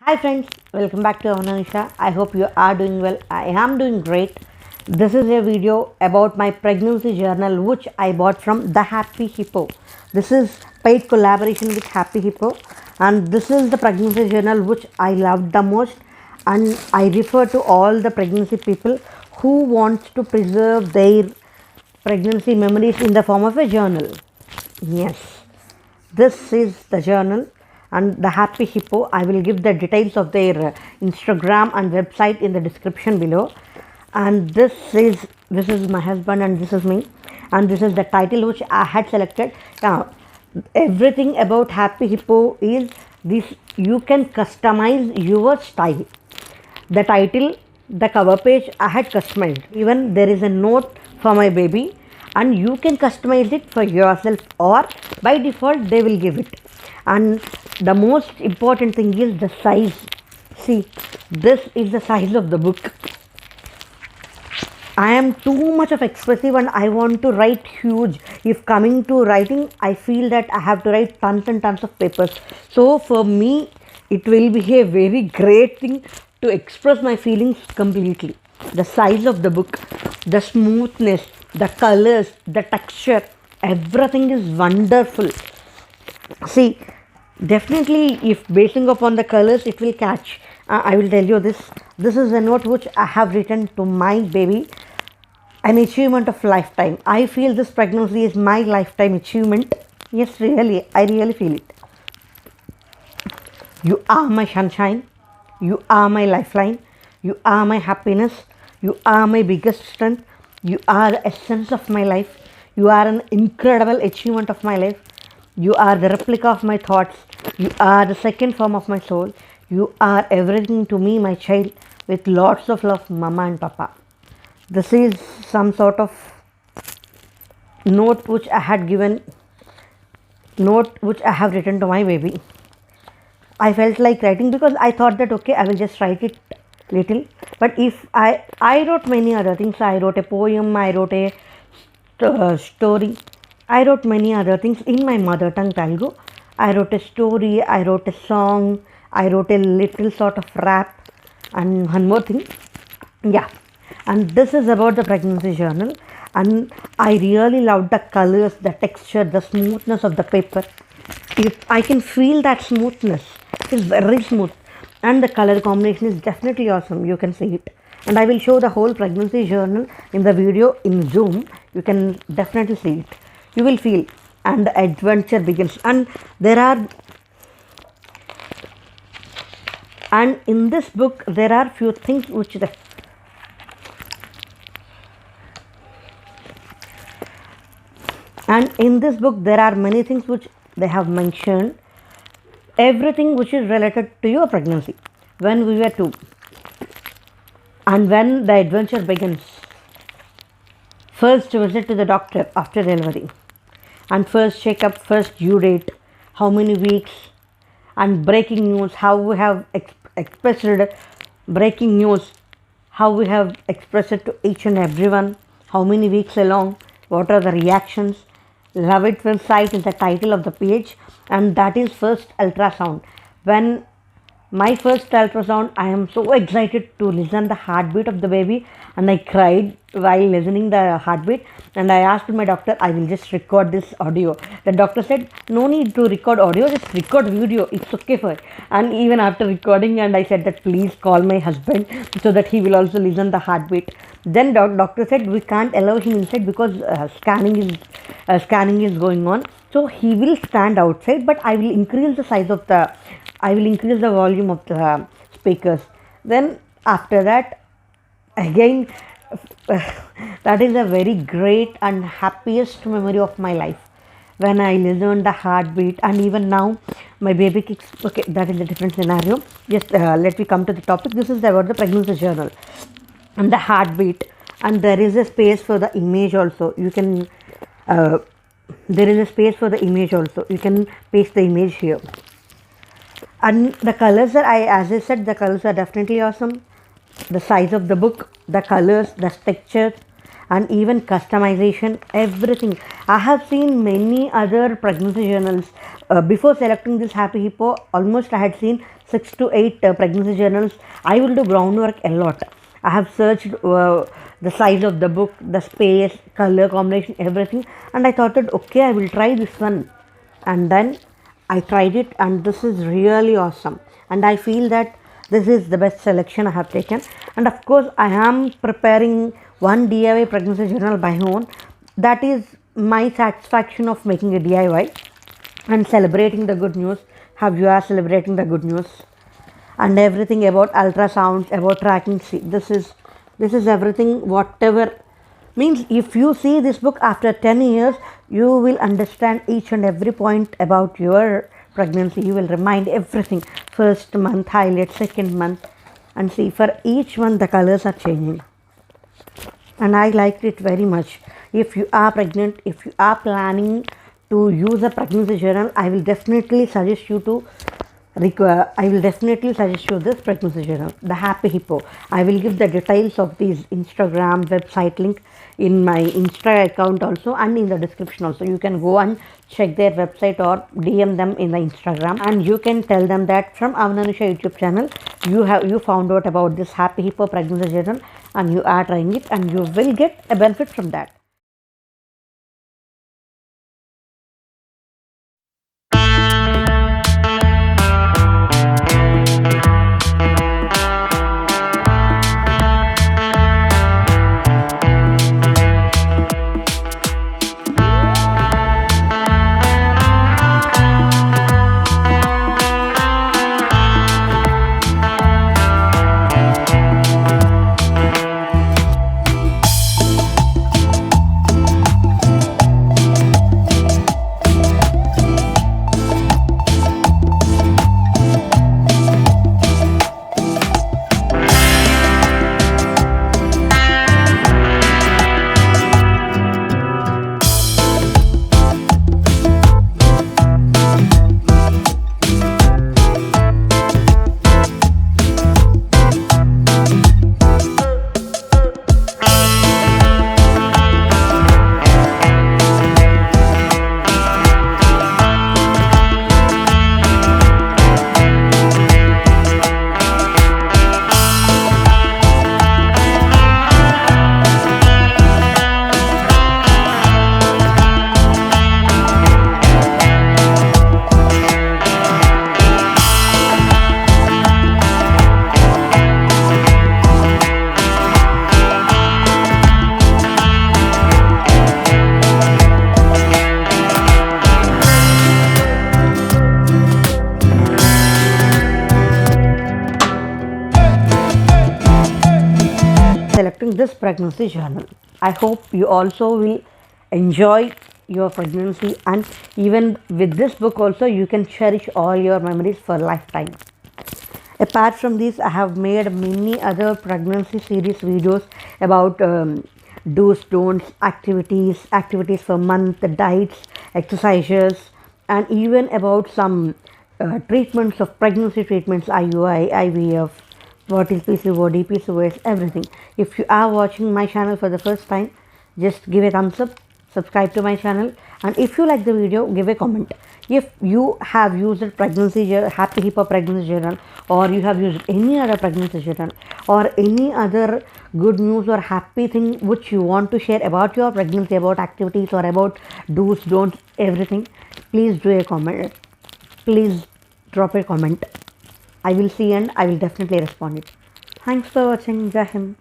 Hi friends, welcome back to Avananusha. I hope you are doing well. I am doing great. This is a video about my pregnancy journal which I bought from the Happy Hippo. This is paid collaboration with Happy Hippo, and this is the pregnancy journal which I loved the most, and I refer to all the pregnancy people who wants to preserve their pregnancy memories in the form of a journal. Yes, this is the journal and the Happy Hippo. I will give the details of their Instagram and website in the description below. And this is my husband and this is me, and this is the title which I had selected. Now, everything about Happy Hippo is this: you can customize your style. The title, the cover page, I had customized. Even there is a note for my baby, and you can customize it for yourself, or by default they will give it. And the most important thing is the size. See, this is the size of the book. I am too much of expressive and I want to write huge. If coming to writing, I feel that I have to write tons and tons of papers. So for me, it will be a very great thing to express my feelings completely. The size of the book, the smoothness, the colors, the texture, everything is wonderful. See, definitely if basing upon the colors it will catch. I will tell you this. This is a note which I have written to my baby, an achievement of lifetime. I feel this pregnancy is my lifetime achievement. Yes, really, I really feel it. You are my sunshine, you are my lifeline, you are my happiness, you are my biggest strength, you are the essence of my life, you are an incredible achievement of my life, you are the replica of my thoughts, you are the second form of my soul, you are everything to me, my child, with lots of love, mama and papa. This is some sort of note which I had given, note which I have written to my baby. I felt like writing because I thought that okay, I will just write it little. But if I wrote many other things. I wrote a poem, I wrote a story, I wrote many other things in my mother tongue Telugu. I wrote a story, I wrote a song, I wrote a little sort of rap, and one more thing. Yeah, and this is about the pregnancy journal. And I really love the colors, the texture, the smoothness of the paper. If I can feel that smoothness, it's very smooth, and the color combination is definitely awesome. You can see it, and I will show the whole pregnancy journal in the video in Zoom. You can definitely see it. You will feel, and the adventure begins. And in this book there are few things which there are many things which they have mentioned. Everything which is related to your pregnancy, when we were two, and when the adventure begins. First visit to the doctor after delivery, and first checkup, first due date, how many weeks, and breaking news, how we have expressed breaking news, how we have expressed it to each and everyone, how many weeks along, what are the reactions. Love at first sight is the title of the page, and that is first ultrasound. When my first ultrasound, I am so excited to listen the heartbeat of the baby, and I cried while listening the heartbeat. And I asked my doctor, I will just record this audio. The doctor said, no need to record audio, just record video, it's okay for it. And even after recording, and I said that please call my husband so that he will also listen the heartbeat. Then doctor said we can't allow him inside because scanning is going on, so he will stand outside, but I will increase the volume of the speakers. Then after that, again, that is a very great and happiest memory of my life, when I listened the heartbeat. And even now my baby kicks. Okay, that is a different scenario. Just let me come to the topic. This is about the pregnancy journal and the heartbeat, and there is a space for the image also. You can there is a space for the image also. You can paste the image here. And the colors are, as I said, the colors are definitely awesome. The size of the book, the colors, the texture, and even customization, everything. I have seen many other pregnancy journals. Before selecting this Happy Hippo, almost I had seen 6 to 8 pregnancy journals, I will do groundwork a lot. I have searched the size of the book, the space, color combination, everything, and I thought that okay, I will try this one. And then I tried it, and this is really awesome. And I feel that this is the best selection I have taken. And of course, I am preparing one DIY pregnancy journal by my own. That is my satisfaction of making a DIY and celebrating the good news. How you are celebrating the good news and everything about ultrasounds, about tracking. See, this is everything. Whatever means, if you see this book after 10 years, you will understand each and every point about your pregnancy. You will remind everything. First month highlight, second month, and see, for each one the colors are changing. And I liked it very much. If you are pregnant, if you are planning to use a pregnancy journal, I will definitely suggest you this pregnancy journal, the Happy Hippo. I will give the details of this Instagram website link in my Insta account also, and in the description also. You can go and check their website or DM them in the Instagram, and you can tell them that from Avananusha YouTube channel you found out about this Happy Hippo pregnancy journal, and you are trying it, and you will get a benefit from that. Selecting this pregnancy journal. I hope you also will enjoy your pregnancy, and even with this book also you can cherish all your memories for lifetime. Apart from this, I have made many other pregnancy series videos about do's, don'ts, activities for month, diets, exercises, and even about some treatments of pregnancy treatments, IUI, IVF, what is PCOD, PCOS, everything. If you are watching my channel for the first time, just give a thumbs up, subscribe to my channel, and if you like the video, give a comment. If you have used Happy Hippo pregnancy journal, or you have used any other pregnancy journal, or any other good news or happy thing which you want to share about your pregnancy, about activities or about do's, don'ts, everything, please do a comment. Please drop a comment. I will see and I will definitely respond it. Thanks for watching. Jai Hind.